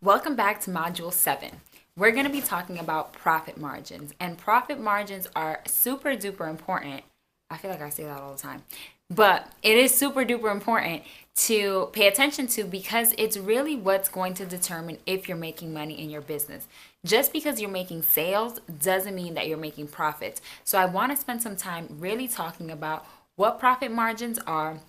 Welcome back to Module 7. We're going to be talking about profit margins, and profit margins are super duper important. I feel like I say that all the time, but it is super duper important to pay attention to because it's really what's going to determine if you're making money in your business. Just because you're making sales doesn't mean that you're making profits. So I want to spend some time really talking about what profit margins are,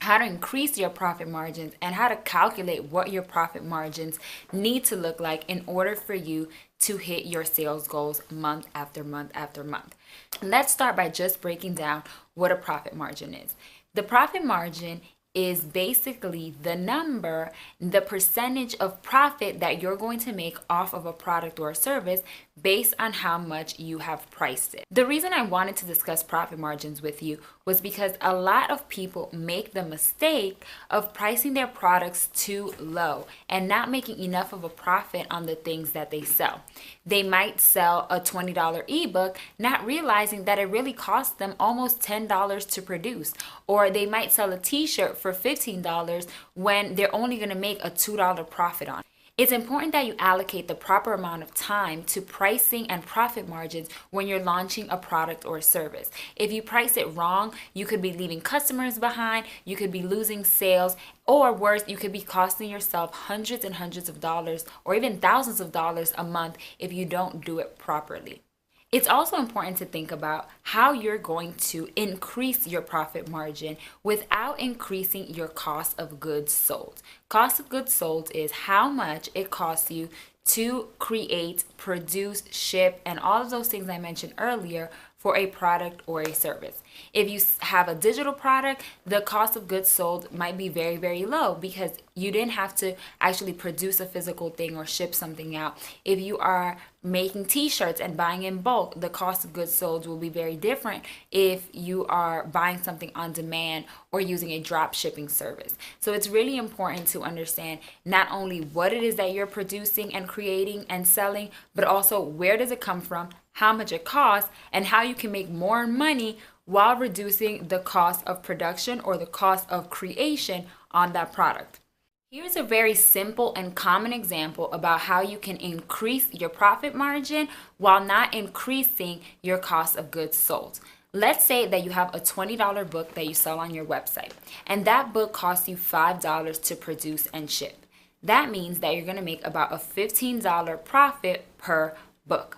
how to increase your profit margins, and how to calculate what your profit margins need to look like in order for you to hit your sales goals month after month after month. Let's start by just breaking down what a profit margin is. The profit margin is basically the number, the percentage of profit that you're going to make off of a product or a service based on how much you have priced it. The reason I wanted to discuss profit margins with you was because a lot of people make the mistake of pricing their products too low and not making enough of a profit on the things that they sell. They might sell a $20 ebook, not realizing that it really costs them almost $10 to produce. Or they might sell a t-shirt for $15 when they're only going to make a $2 profit on it. It's important that you allocate the proper amount of time to pricing and profit margins when you're launching a product or a service. If you price it wrong, you could be leaving customers behind, you could be losing sales, or worse, you could be costing yourself hundreds and hundreds of dollars or even thousands of dollars a month if you don't do it properly. It's also important to think about how you're going to increase your profit margin without increasing your cost of goods sold. Cost of goods sold is how much it costs you to create, produce, ship, and all of those things I mentioned earlier for a product or a service. If you have a digital product, the cost of goods sold might be very, very low because you didn't have to actually produce a physical thing or ship something out. If you are making t-shirts and buying in bulk, the cost of goods sold will be very different if you are buying something on demand or using a drop shipping service. So it's really important to understand not only what it is that you're producing and creating and selling, but also where does it come from, how much it costs, and how you can make more money while reducing the cost of production or the cost of creation on that product. Here's a very simple and common example about how you can increase your profit margin while not increasing your cost of goods sold. Let's say that you have a $20 book that you sell on your website, and that book costs you $5 to produce and ship. That means that you're going to make about a $15 profit per book.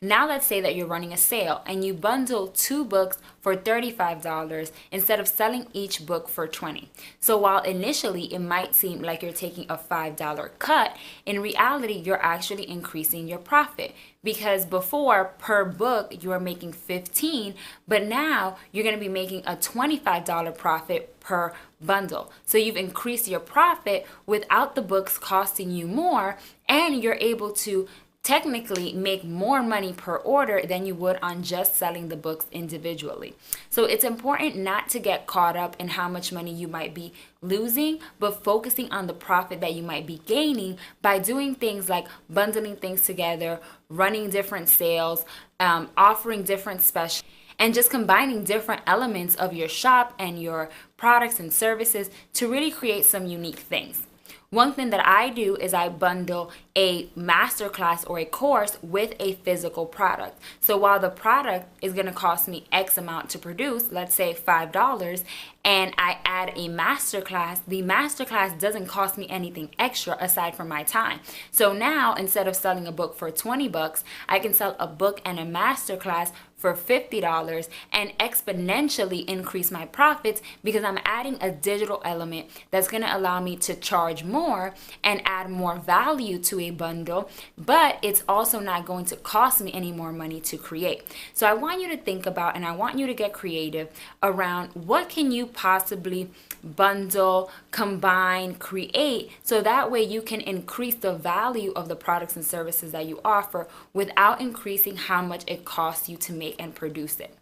Now let's say that you're running a sale and you bundle 2 books for $35 instead of selling each book for $20. So while initially it might seem like you're taking a $5 cut, in reality you're actually increasing your profit because before per book you were making $15, but now you're going to be making a $25 profit per bundle. So you've increased your profit without the books costing you more, and you're able to technically make more money per order than you would on just selling the books individually. So it's important not to get caught up in how much money you might be losing, but focusing on the profit that you might be gaining by doing things like bundling things together, running different sales, offering different specials, and just combining different elements of your shop and your products and services to really create some unique things. One thing that I do is I bundle a masterclass or a course with a physical product. So while the product is going to cost me X amount to produce, let's say $5, and I add a masterclass, the masterclass doesn't cost me anything extra aside from my time. So now instead of selling a book for 20 bucks, I can sell a book and a masterclass for $50 and exponentially increase my profits because I'm adding a digital element that's going to allow me to charge more and add more value to a bundle, but it's also not going to cost me any more money to create. So I want you to think about, and I want you to get creative around what can you possibly bundle, combine, create, so that way you can increase the value of the products and services that you offer without increasing how much it costs you to make and produce it.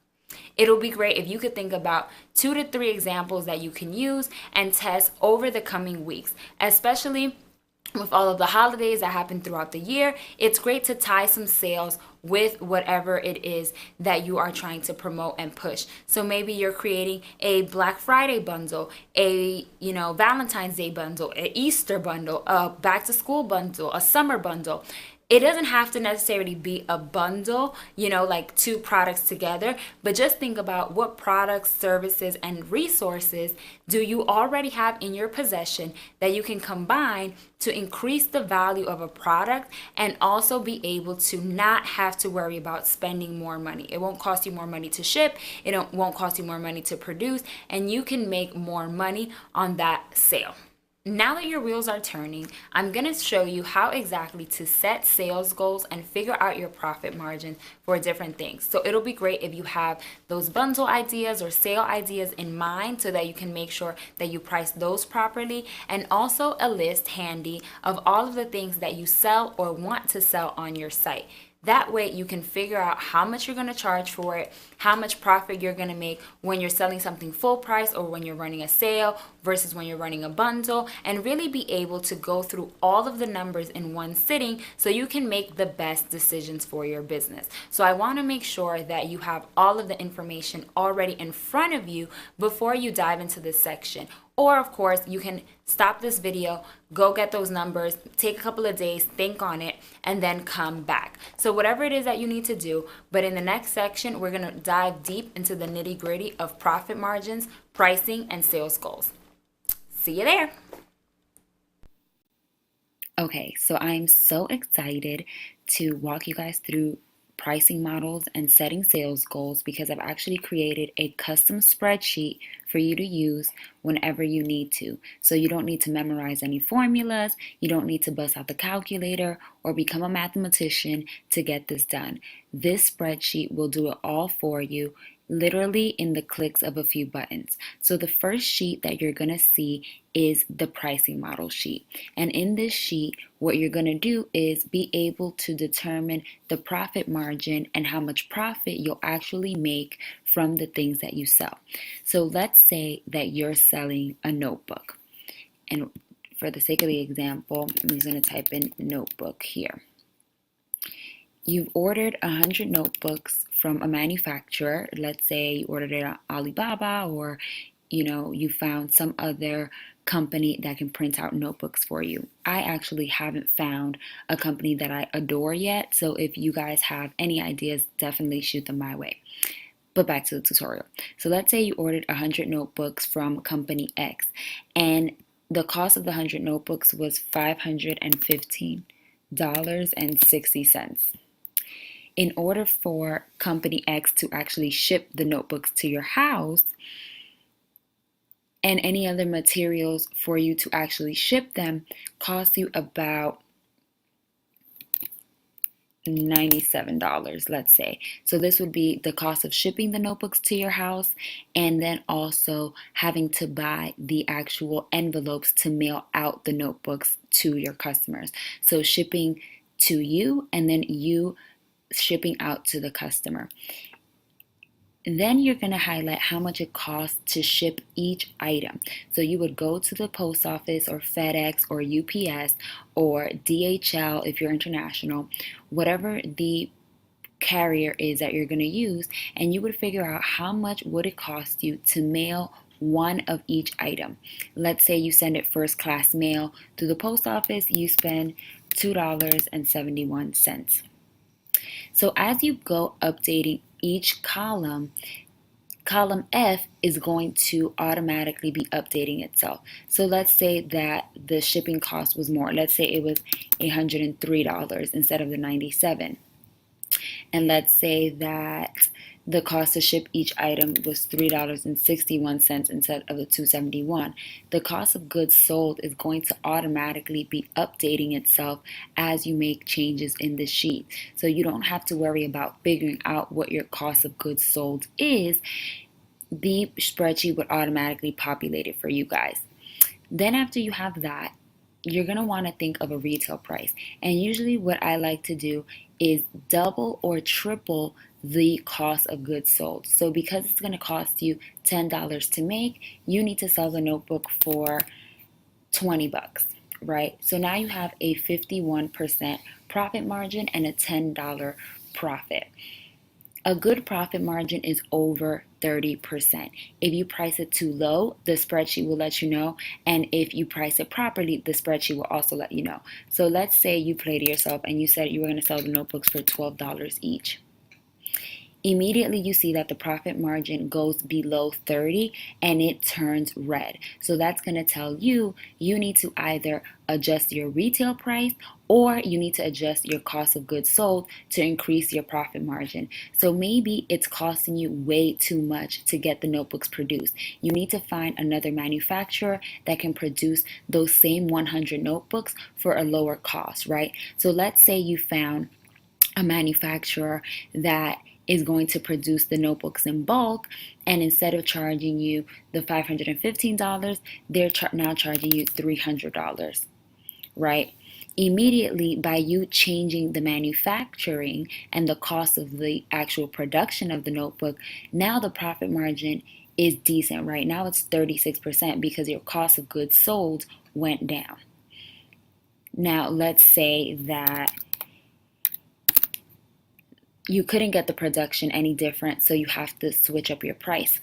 It'll be great if you could think about 2 to 3 examples that you can use and test over the coming weeks, especially with all of the holidays that happen throughout the year, it's great to tie some sales with whatever it is that you are trying to promote and push. So maybe you're creating a Black Friday bundle, a Valentine's Day bundle, an Easter bundle, a back to school bundle, a summer bundle. It doesn't have to necessarily be a bundle, like two products together, but just think about what products, services, and resources do you already have in your possession that you can combine to increase the value of a product and also be able to not have to worry about spending more money. It won't cost you more money to ship, won't cost you more money to produce, and you can make more money on that sale. Now that your wheels are turning, I'm going to show you how exactly to set sales goals and figure out your profit margin for different things. So it'll be great if you have those bundle ideas or sale ideas in mind so that you can make sure that you price those properly, and also a list handy of all of the things that you sell or want to sell on your site. That way you can figure out how much you're going to charge for it, how much profit you're going to make when you're selling something full price or when you're running a sale versus when you're running a bundle, and really be able to go through all of the numbers in one sitting so you can make the best decisions for your business. So I want to make sure that you have all of the information already in front of you before you dive into this section. Or, of course, you can stop this video, go get those numbers, take a couple of days, think on it, and then come back. So whatever it is that you need to do, but in the next section, we're going to dive deep into the nitty-gritty of profit margins, pricing, and sales goals. See you there. Okay, so I'm so excited to walk you guys through pricing models and setting sales goals because I've actually created a custom spreadsheet for you to use whenever you need to. So you don't need to memorize any formulas, you don't need to bust out the calculator or become a mathematician to get this done. This spreadsheet will do it all for you, literally in the clicks of a few buttons. So the first sheet that you're going to see is the pricing model sheet. And in this sheet, what you're going to do is be able to determine the profit margin and how much profit you'll actually make from the things that you sell. So let's say that you're selling a notebook. And for the sake of the example, I'm just going to type in notebook here. You've ordered 100 notebooks from a manufacturer. Let's say you ordered it on Alibaba, or you found some other company that can print out notebooks for you. I actually haven't found a company that I adore yet, so if you guys have any ideas, definitely shoot them my way. But back to the tutorial. So let's say you ordered 100 notebooks from company X, and the cost of the 100 notebooks was $515.60. In order for company X to actually ship the notebooks to your house and any other materials for you to actually ship them cost you about $97, let's say. So this would be the cost of shipping the notebooks to your house, and then also having to buy the actual envelopes to mail out the notebooks to your customers. So shipping to you and then you shipping out to the customer. Then you're going to highlight how much it costs to ship each item. So you would go to the post office or FedEx or UPS or DHL if you're international, whatever the carrier is that you're going to use, and you would figure out how much would it cost you to mail one of each item. Let's say you send it first class mail to the post office, you spend $2.71. So as you go updating each column, column F is going to automatically be updating itself. So let's say that the shipping cost was more. Let's say it was $103 instead of the $97. And let's say that the cost to ship each item was $3.61 instead of the $2.71. The cost of goods sold is going to automatically be updating itself as you make changes in the sheet. So you don't have to worry about figuring out what your cost of goods sold is. The spreadsheet would automatically populate it for you guys. Then after you have that, you're going to want to think of a retail price. And usually what I like to do is double or triple the cost of goods sold. So because it's going to cost you $10 to make, you need to sell the notebook for $20 right? So now you have a 51% profit margin and a $10 profit. A good profit margin is over 30%. If you price it too low, the spreadsheet will let you know. And if you price it properly, the spreadsheet will also let you know. So let's say you played yourself and you said you were going to sell the notebooks for $12 each. Immediately you see that the profit margin goes below 30 and it turns red. So that's going to tell you need to either adjust your retail price or you need to adjust your cost of goods sold to increase your profit margin. So maybe it's costing you way too much to get the notebooks produced. You need to find another manufacturer that can produce those same 100 notebooks for a lower cost, right? So let's say you found a manufacturer that is going to produce the notebooks in bulk, and instead of charging you the $515, they're now charging you $300, right? Immediately, by you changing the manufacturing and the cost of the actual production of the notebook, now the profit margin is decent. Right now it's 36% because your cost of goods sold went down. Now let's say that you couldn't get the production any different, so you have to switch up your price.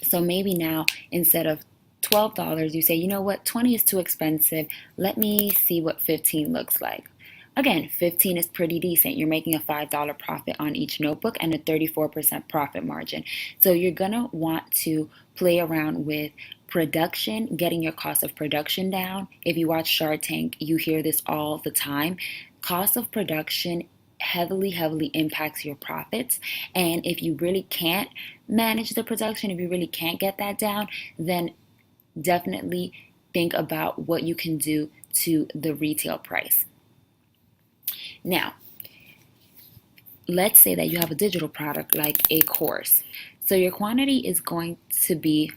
So maybe now instead of $12, you say, you know what, 20 is too expensive. Let me see what 15 looks like. Again, 15 is pretty decent. You're making a $5 profit on each notebook and a 34% profit margin. So you're going to want to play around with production, getting your cost of production down. If you watch Shark Tank, you hear this all the time. Cost of production heavily impacts your profits. And if you really can't manage the production, if you really can't get that down, then definitely think about what you can do to the retail price. Now, let's say that you have a digital product like a course. So your quantity is going to be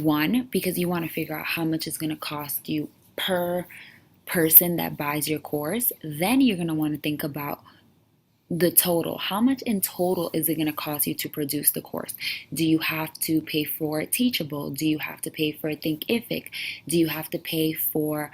1 because you want to figure out how much it's going to cost you per person that buys your course. Then you're going to want to think about the total. How much in total is it going to cost you to produce the course? Do you have to pay for Teachable? Do you have to pay for Thinkific? Do you have to pay for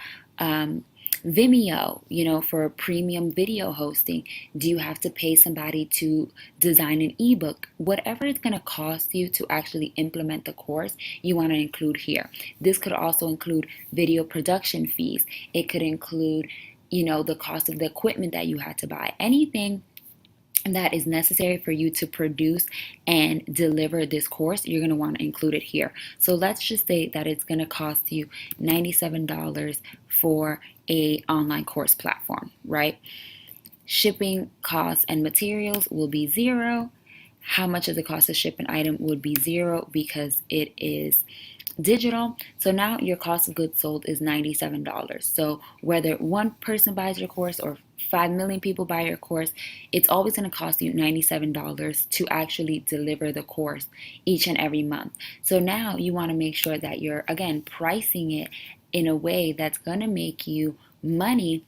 Vimeo, for premium video hosting? Do you have to pay somebody to design an ebook? Whatever it's going to cost you to actually implement the course, you want to include here. This could also include video production fees. It could include, the cost of the equipment that you had to buy. Anything that is necessary for you to produce and deliver this course, you're going to want to include it here. So let's just say that it's going to cost you $97 for a online course platform, right? Shipping costs and materials will be 0. How much of the cost to ship an item would be 0 because it is digital. So now your cost of goods sold is $97. So whether one person buys your course or 5 million people buy your course, it's always going to cost you $97 to actually deliver the course each and every month. So now you want to make sure that you're, again, pricing it in a way that's going to make you money,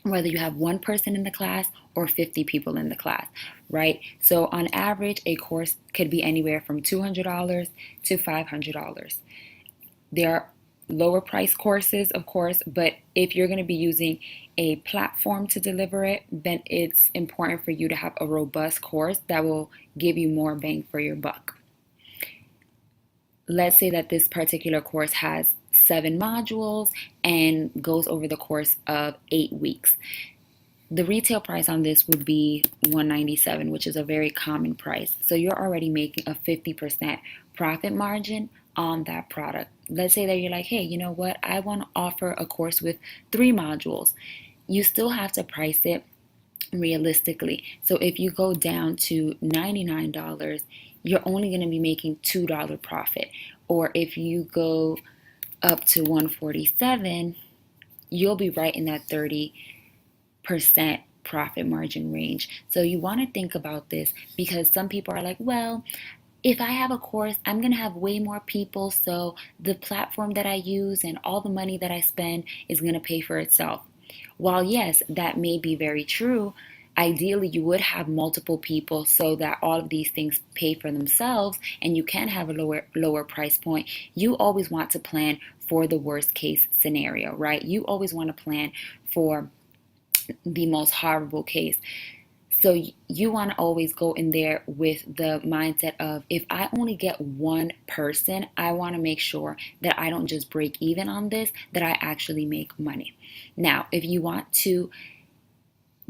whether you have one person in the class or 50 people in the class, right? So on average, a course could be anywhere from $200 to $500. There are lower price courses, of course, but if you're going to be using a platform to deliver it, then it's important for you to have a robust course that will give you more bang for your buck. Let's say that this particular course has 7 modules and goes over the course of 8 weeks. The retail price on this would be $197, which is a very common price. So you're already making a 50% profit margin on that product. Let's say that you're like, hey, you know what? I want to offer a course with 3 modules. You still have to price it realistically. So if you go down to $99, you're only going to be making $2 profit. Or if you go up to $147, you'll be right in that 30% profit margin range. So you want to think about this because some people are like, well, if I have a course, I'm going to have way more people, so the platform that I use and all the money that I spend is going to pay for itself. While yes, that may be very true, ideally you would have multiple people so that all of these things pay for themselves and you can have a lower price point. You always want to plan for the worst case scenario, right? You always want to plan for the most horrible case. So you want to always go in there with the mindset of, if I only get one person, I want to make sure that I don't just break even on this, that I actually make money. Now, if you want to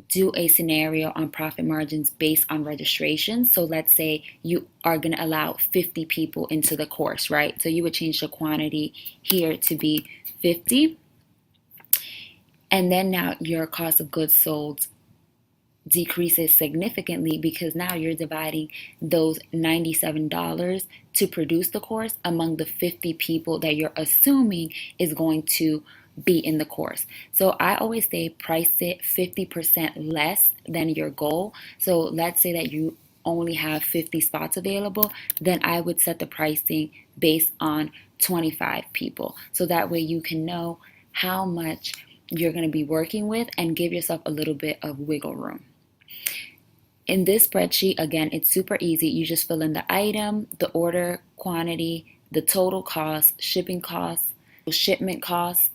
do a scenario on profit margins based on registration, so let's say you are going to allow 50 people into the course, right? So you would change the quantity here to be 50. And then now your cost of goods sold decreases significantly because now you're dividing those $97 to produce the course among the 50 people that you're assuming is going to be in the course. So I always say price it 50% less than your goal. So let's say that you only have 50 spots available, then I would set the pricing based on 25 people. So that way you can know how much you're going to be working with and give yourself a little bit of wiggle room. In this spreadsheet, again, it's super easy. You just fill in the item, the order quantity, the total cost, shipping costs, shipment costs.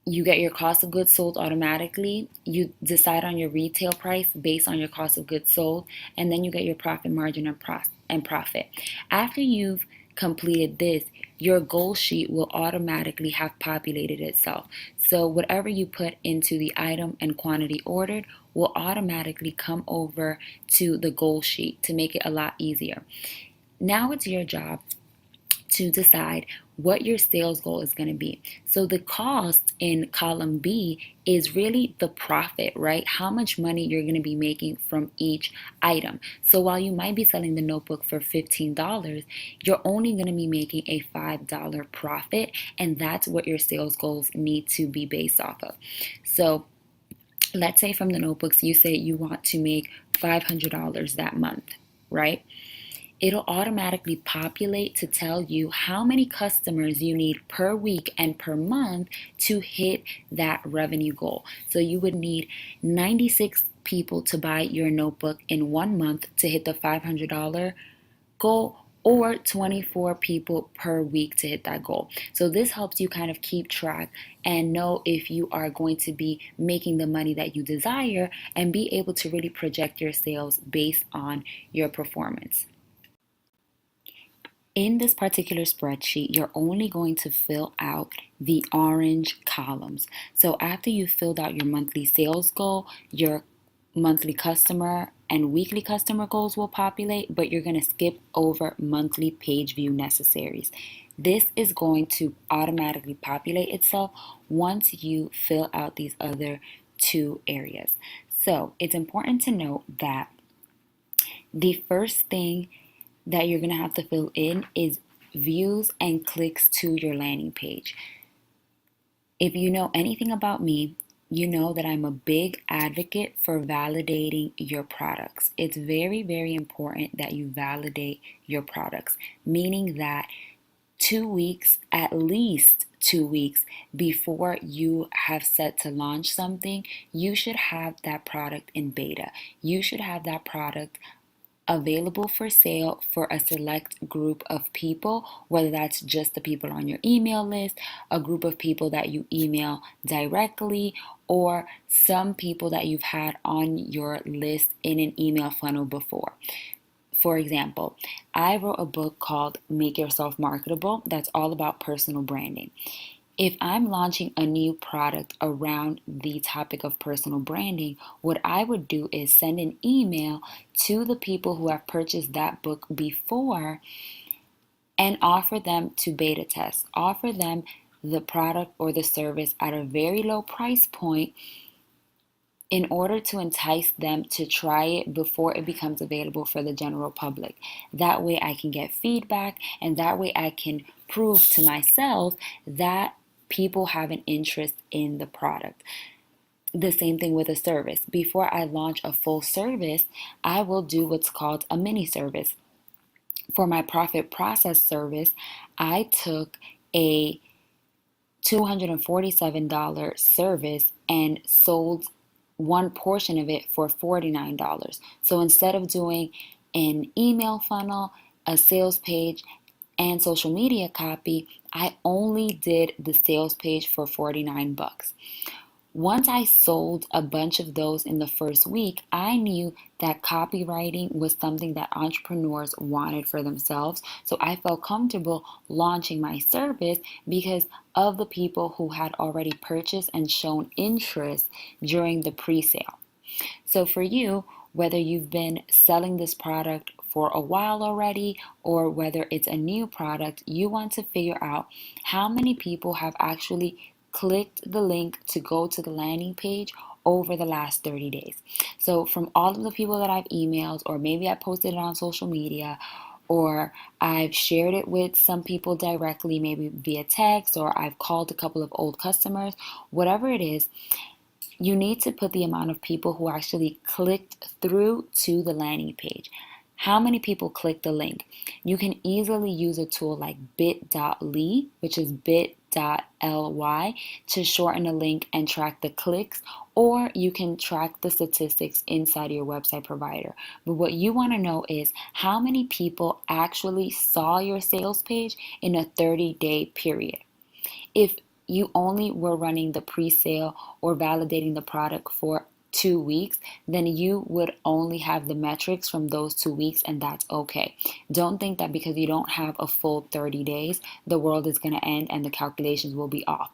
You get your cost of goods sold automatically. You decide on your retail price based on your cost of goods sold, and then you get your profit margin and profit. After you've completed this, your goal sheet will automatically have populated itself. So whatever you put into the item and quantity ordered will automatically come over to the goal sheet to make it a lot easier. Now it's your job to decide what your sales goal is going to be. So the cost in column B is really the profit, right? How much money you're going to be making from each item. So while you might be selling the notebook for $15, you're only going to be making a $5 profit, and that's what your sales goals need to be based off of. So let's say from the notebooks, you say you want to make $500 that month, right? It'll automatically populate to tell you how many customers you need per week and per month to hit that revenue goal. So you would need 96 people to buy your notebook in 1 month to hit the $500 goal, or 24 people per week to hit that goal. So this helps you kind of keep track and know if you are going to be making the money that you desire and be able to really project your sales based on your performance. In this particular spreadsheet, you're only going to fill out the orange columns. So after you've filled out your monthly sales goal, your monthly customer and weekly customer goals will populate, but you're going to skip over monthly page view necessaries. This is going to automatically populate itself once you fill out these other two areas. So it's important to note that the first thing that you're going to have to fill in is views and clicks to your landing page. If you know anything about me, you know that I'm a big advocate for validating your products. It's very, very important that you validate your products, meaning that 2 weeks, at least 2 weeks before you have set to launch something, you should have that product in beta. You should have that product available for sale for a select group of people, whether that's just the people on your email list, a group of people that you email directly, or some people that you've had on your list in an email funnel before. For example, I wrote a book called Make Yourself Marketable that's all about personal branding. If I'm launching a new product around the topic of personal branding, what I would do is send an email to the people who have purchased that book before and offer them to beta test. Offer them the product or the service at a very low price point in order to entice them to try it before it becomes available for the general public. That way I can get feedback, and that way I can prove to myself that people have an interest in the product. The same thing with a service. Before I launch a full service, I will do what's called a mini service. For my profit process service, I took a $247 service and sold one portion of it for $49. So instead of doing an email funnel, a sales page, and social media copy, I only did the sales page for 49 bucks. Once I sold a bunch of those in the first week, I knew that copywriting was something that entrepreneurs wanted for themselves. So I felt comfortable launching my service because of the people who had already purchased and shown interest during the pre-sale. So for you, whether you've been selling this product for a while already or whether it's a new product, you want to figure out how many people have actually clicked the link to go to the landing page over the last 30 days. So from all of the people that I've emailed, or maybe I posted it on social media, or I've shared it with some people directly, maybe via text, or I've called a couple of old customers, whatever it is, you need to put the amount of people who actually clicked through to the landing page. How many people clicked the link? You can easily use a tool like bit.ly, which is bit.ly, to shorten a link and track the clicks, or you can track the statistics inside your website provider. But what you want to know is how many people actually saw your sales page in a 30-day period. If you only were running the pre-sale or validating the product for 2 weeks, then you would only have the metrics from those 2 weeks, and that's okay. Don't think that because you don't have a full 30 days, the world is going to end and the calculations will be off.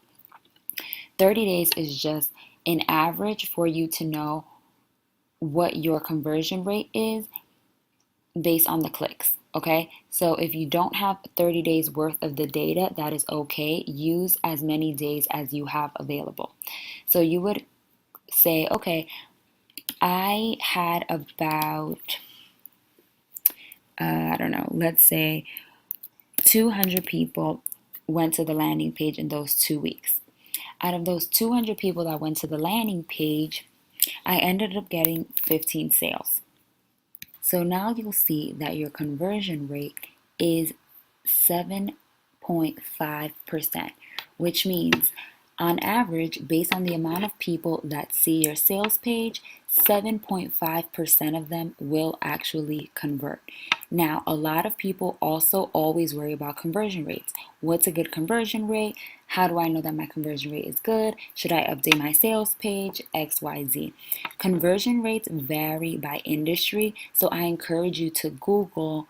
30 days is just an average for you to know what your conversion rate is based on the clicks. Okay, so if you don't have 30 days worth of the data, that is okay. Use as many days as you have available. So you would say, okay, I had about, I don't know, let's say 200 people went to the landing page in those 2 weeks. Out of those 200 people that went to the landing page, I ended up getting 15 sales. So now you'll see that your conversion rate is 7.5%, which means on average, based on the amount of people that see your sales page, 7.5% of them will actually convert. Now, a lot of people also always worry about conversion rates. What's a good conversion rate? How do I know that my conversion rate is good? Should I update my sales page? XYZ. Conversion rates vary by industry, so I encourage you to Google,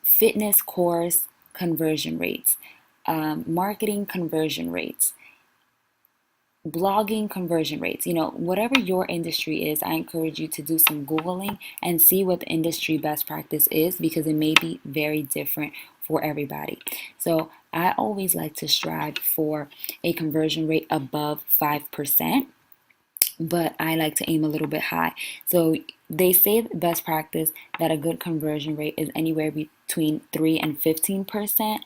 fitness course conversion rates, marketing conversion rates, blogging conversion rates. Whatever your industry is, I encourage you to do some Googling and see what the industry best practice is, because it may be very different for everybody. So I always like to strive for a conversion rate above 5%, but I like to aim a little bit high. So they say the best practice that a good conversion rate is anywhere between 3 and 15%.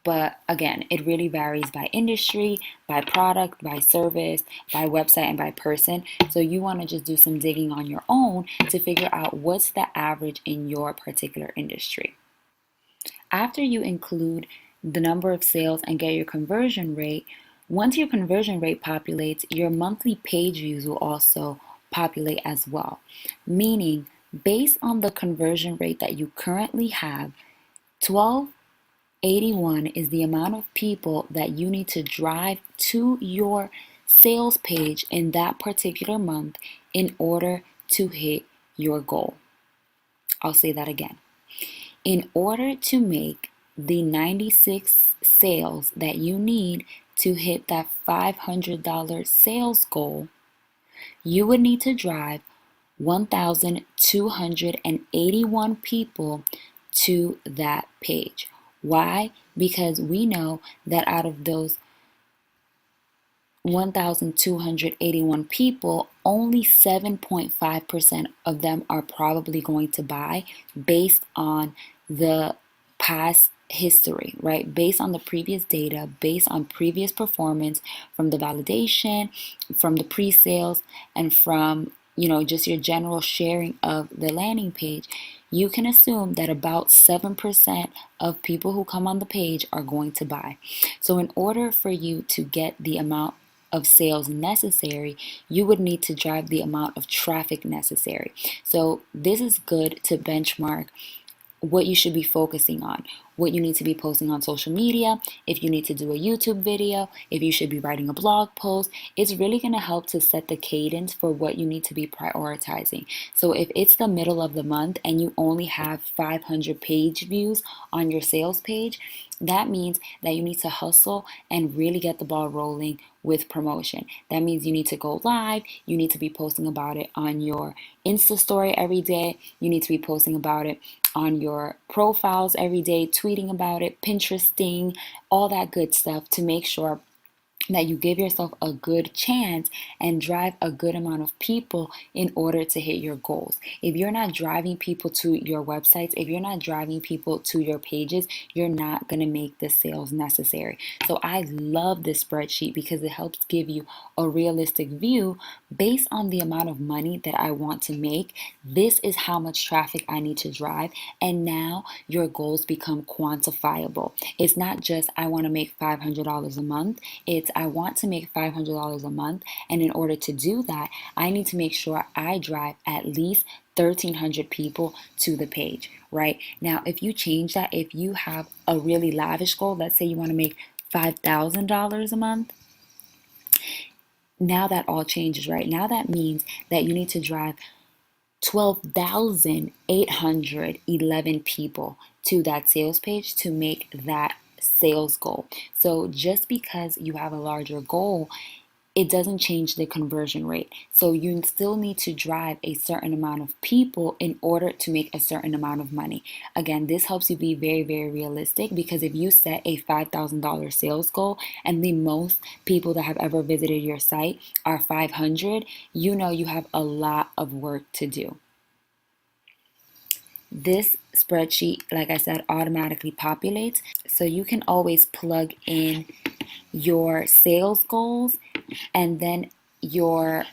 But again, it really varies by industry, by product, by service, by website, and by person. So you want to just do some digging on your own to figure out what's the average in your particular industry. After you include the number of sales and get your conversion rate, once your conversion rate populates, your monthly page views will also populate as well. Meaning, based on the conversion rate that you currently have, 1281 is the amount of people that you need to drive to your sales page in that particular month in order to hit your goal. I'll say that again. In order to make the 96 sales that you need to hit that $500 sales goal, you would need to drive 1,281 people to that page. Why? Because we know that out of those 1,281 people, only 7.5% of them are probably going to buy based on the past history, right? Based on the previous data, based on previous performance from the validation, from the pre-sales, and from just your general sharing of the landing page, you can assume that about 7% of people who come on the page are going to buy. So in order for you to get the amount of sales necessary, you would need to drive the amount of traffic necessary. So this is good to benchmark what you should be focusing on, what you need to be posting on social media, if you need to do a YouTube video, if you should be writing a blog post. It's really going to help to set the cadence for what you need to be prioritizing. So if it's the middle of the month and you only have 500 page views on your sales page, that means that you need to hustle and really get the ball rolling with promotion. That means you need to go live. You need to be posting about it on your Insta story every day. You need to be posting about it on your profiles every day, tweeting about it, Pinteresting, all that good stuff to make sure that you give yourself a good chance and drive a good amount of people in order to hit your goals. If you're not driving people to your websites, if you're not driving people to your pages, you're not going to make the sales necessary. So I love this spreadsheet because it helps give you a realistic view based on the amount of money that I want to make. This is how much traffic I need to drive. And now your goals become quantifiable. It's not just I want to make $500 a month. It's I want to make $500 a month, and in order to do that, I need to make sure I drive at least 1,300 people to the page, right? Now, if you change that, if you have a really lavish goal, let's say you want to make $5,000 a month, now that all changes, right? Now that means that you need to drive 12,811 people to that sales page to make that sales goal. So just because you have a larger goal, it doesn't change the conversion rate. So you still need to drive a certain amount of people in order to make a certain amount of money. Again, this helps you be very, very realistic, because if you set a $5,000 sales goal and the most people that have ever visited your site are 500, you know you have a lot of work to do. This spreadsheet, like I said, automatically populates, so you can always plug in your sales goals and then your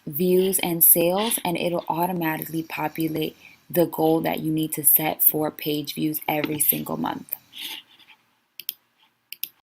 views and sales, and it'll automatically populate the goal that you need to set for page views every single month.